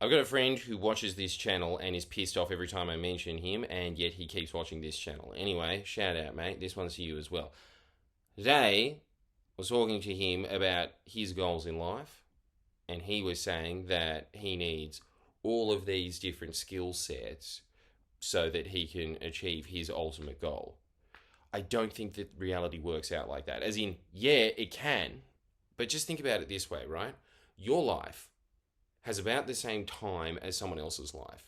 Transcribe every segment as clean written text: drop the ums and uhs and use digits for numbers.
I've got a friend who watches this channel and is pissed off every time I mention him, and yet he keeps watching this channel. Anyway, shout out, mate. This one's to you as well. Today, I was talking to him about his goals in life, and he was saying that he needs all of these different skill sets so that he can achieve his ultimate goal. I don't think that reality works out like that. As in, yeah, it can, but just think about it this way, right? Your life has about the same time as someone else's life.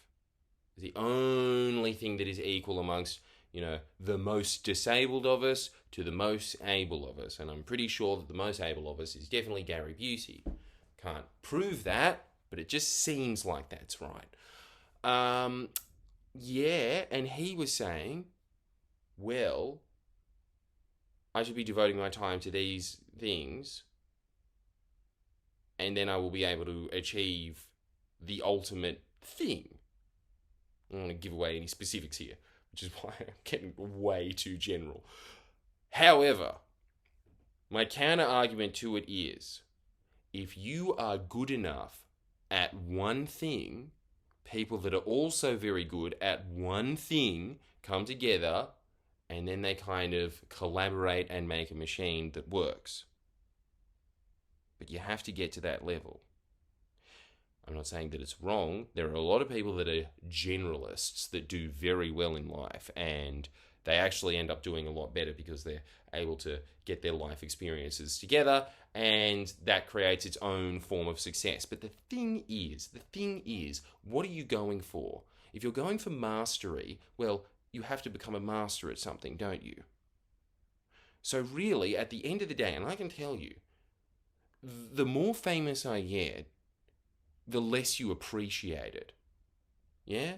The only thing that is equal amongst, the most disabled of us to the most able of us. And I'm pretty sure that the most able of us is definitely Gary Busey. Can't prove that, but it just seems like that's right. Yeah, and he was saying, well, I should be devoting my time to these things, and then I will be able to achieve the ultimate thing. I don't want to give away any specifics here, which is why I'm getting way too general. However, my counter argument to it is, if you are good enough at one thing, people that are also very good at one thing come together and then they kind of collaborate and make a machine that works. But you have to get to that level. I'm not saying that it's wrong. There are a lot of people that are generalists that do very well in life, and they actually end up doing a lot better because they're able to get their life experiences together, and that creates its own form of success. But the thing is, what are you going for? If you're going for mastery, well, you have to become a master at something, don't you? So really, at the end of the day, and I can tell you, the more famous I get, the less you appreciate it. Yeah?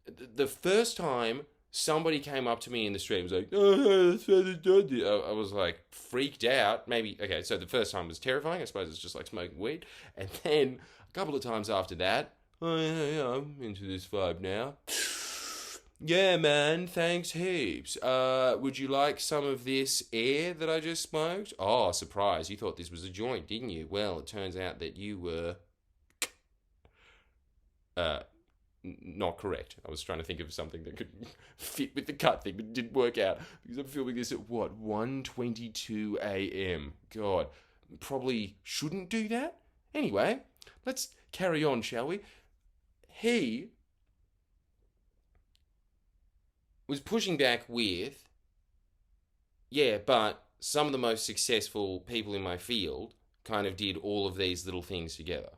The first time somebody came up to me in the street and was like, I was like freaked out. Maybe, okay, so the first time was terrifying. I suppose it's just like smoking weed. And then a couple of times after that, oh, yeah, I'm into this vibe now. Yeah, man, thanks heaps. Would you like some of this air that I just smoked? Oh, surprise, you thought this was a joint, didn't you? Well, it turns out that you were uh, not correct. I was trying to think of something that could fit with the cut thing, but it didn't work out because I'm filming this at what, 1:22 a.m. God, probably shouldn't do that. Anyway, let's carry on, shall we? He was pushing back with, yeah, but some of the most successful people in my field kind of did all of these little things together.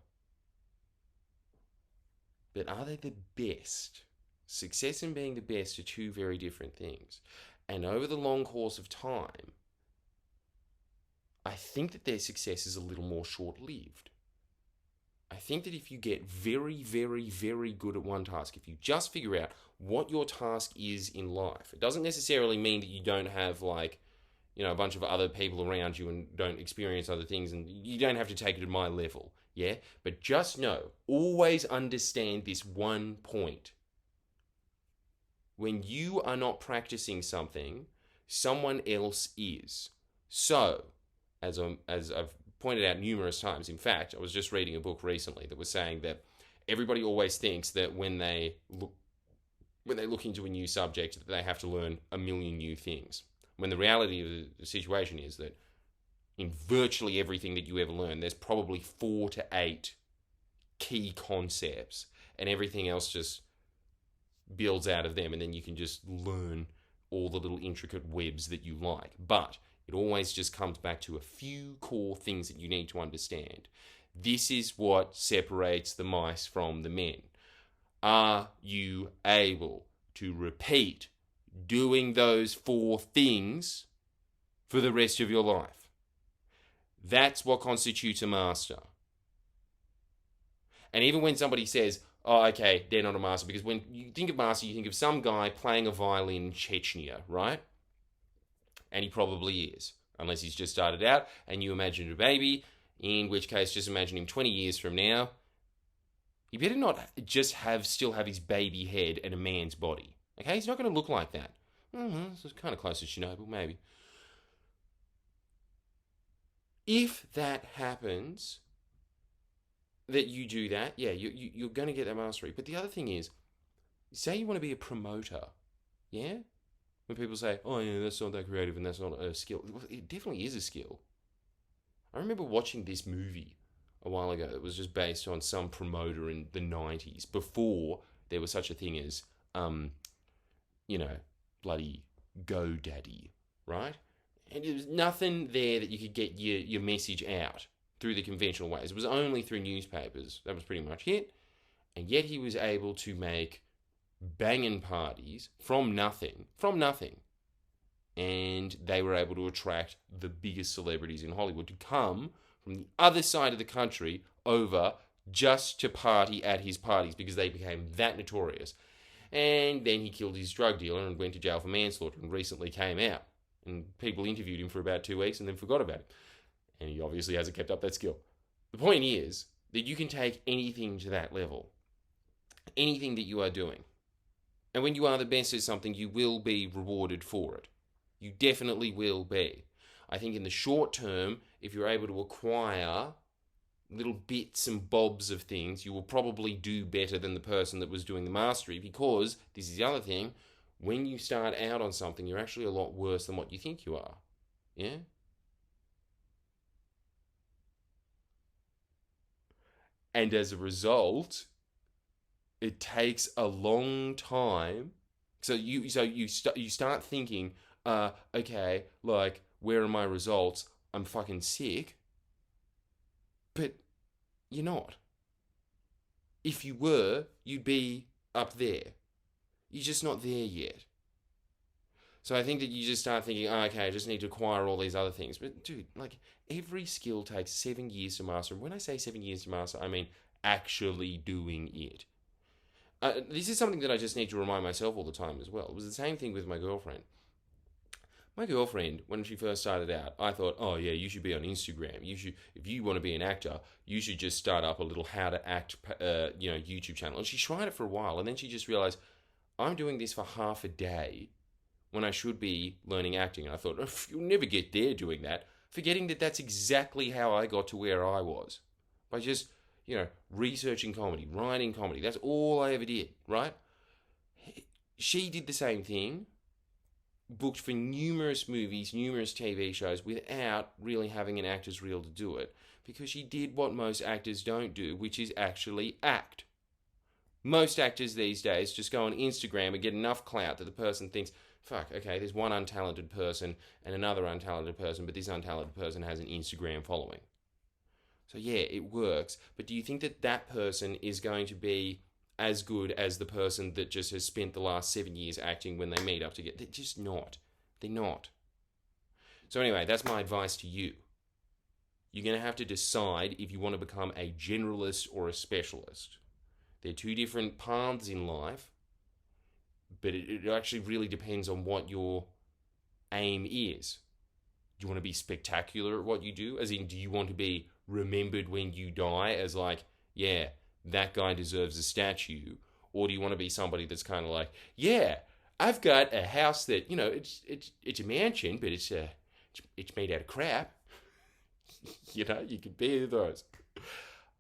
But are they the best? Success and being the best are two very different things. And over the long course of time, I think that their success is a little more short lived. I think that if you get very, very, very good at one task, if you just figure out what your task is in life, it doesn't necessarily mean that you don't have a bunch of other people around you and don't experience other things, and you don't have to take it at my level, yeah? But just know, always understand this one point. When you are not practicing something, someone else is. So, as I've pointed out numerous times, in fact, I was just reading a book recently that was saying that everybody always thinks that when they look into a new subject, that they have to learn a million new things. When the reality of the situation is that in virtually everything that you ever learn, there's probably 4 to 8 key concepts, and everything else just builds out of them, and then you can just learn all the little intricate webs that you like. But it always just comes back to a few core things that you need to understand. This is what separates the mice from the men. Are you able to repeat doing those 4 things for the rest of your life? That's what constitutes a master. And even when somebody says, oh, okay, they're not a master, because when you think of master, you think of some guy playing a violin in Chechnya, right? And he probably is, unless he's just started out, and you imagine a baby, in which case just imagine him 20 years from now. He better not just still have his baby head and a man's body. Okay, he's not going to look like that. This is kind of close to Chernobyl, maybe. If that happens, that you do that, yeah, you're going to get that mastery. But the other thing is, say you want to be a promoter, yeah? When people say, oh, yeah, that's not that creative and that's not a skill. Well, it definitely is a skill. I remember watching this movie a while ago that was just based on some promoter in the 90s before there was such a thing as, um, you know, bloody GoDaddy, right? And there was nothing there that you could get your message out through the conventional ways. It was only through newspapers. That was pretty much it. And yet he was able to make banging parties from nothing. And they were able to attract the biggest celebrities in Hollywood to come from the other side of the country over just to party at his parties because they became that notorious. And then he killed his drug dealer and went to jail for manslaughter and recently came out. And people interviewed him for about 2 weeks and then forgot about him. And he obviously hasn't kept up that skill. The point is that you can take anything to that level, anything that you are doing. And when you are the best at something, you will be rewarded for it. You definitely will be. I think in the short term, if you're able to acquire little bits and bobs of things, you will probably do better than the person that was doing the mastery, because this is the other thing, when you start out on something, you're actually a lot worse than what you think you are. Yeah? And as a result, it takes a long time. So you start thinking, okay, like, where are my results? I'm fucking sick. But you're not. If you were, you'd be up there. You're just not there yet. So I think that you just start thinking, oh, okay, I just need to acquire all these other things. But dude, like, every skill takes 7 years to master. And when I say 7 years to master, I mean actually doing it. This is something that I just need to remind myself all the time as well. It was the same thing with my girlfriend. My girlfriend, when she first started out, I thought, oh yeah, you should be on Instagram. You should, if you want to be an actor, you should just start up a little how to act, YouTube channel. And she tried it for a while, and then she just realized, I'm doing this for half a day when I should be learning acting. And I thought, oh, you'll never get there doing that, forgetting that that's exactly how I got to where I was, by just researching comedy, writing comedy. That's all I ever did, right? She did the same thing, booked for numerous movies, numerous TV shows without really having an actor's reel to do it, because she did what most actors don't do, which is actually act. Most actors these days just go on Instagram and get enough clout that the person thinks, fuck, okay, there's one untalented person and another untalented person, but this untalented person has an Instagram following. So yeah, it works, but do you think that that person is going to be as good as the person that just has spent the last 7 years acting when they meet up to get? They're just not. They're not. So anyway, that's my advice to you. You're going to have to decide if you want to become a generalist or a specialist. They're two different paths in life, but it actually really depends on what your aim is. Do you want to be spectacular at what you do? As in, do you want to be remembered when you die as like, yeah, that guy deserves a statue? Or do you want to be somebody that's kind of like, yeah, I've got a house that, it's a mansion, but it's made out of crap. You could be those.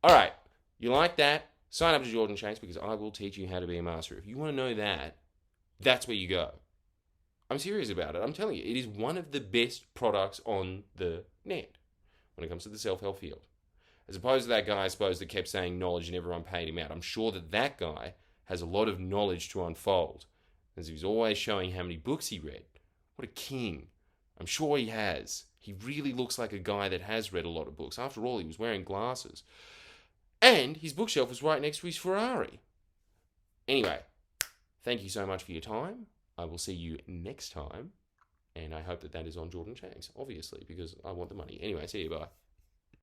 All right, you like that? Sign up to Jordan Shanks, because I will teach you how to be a master. If you want to know that, that's where you go. I'm serious about it. I'm telling you, it is one of the best products on the net when it comes to the self-help field. As opposed to that guy, I suppose, that kept saying knowledge and everyone paid him out. I'm sure that guy has a lot of knowledge to unfold, as he's always showing how many books he read. What a king. I'm sure he has. He really looks like a guy that has read a lot of books. After all, he was wearing glasses. And his bookshelf was right next to his Ferrari. Anyway, thank you so much for your time. I will see you next time. And I hope that is on Jordan Shanks, obviously, because I want the money. Anyway, see you, bye.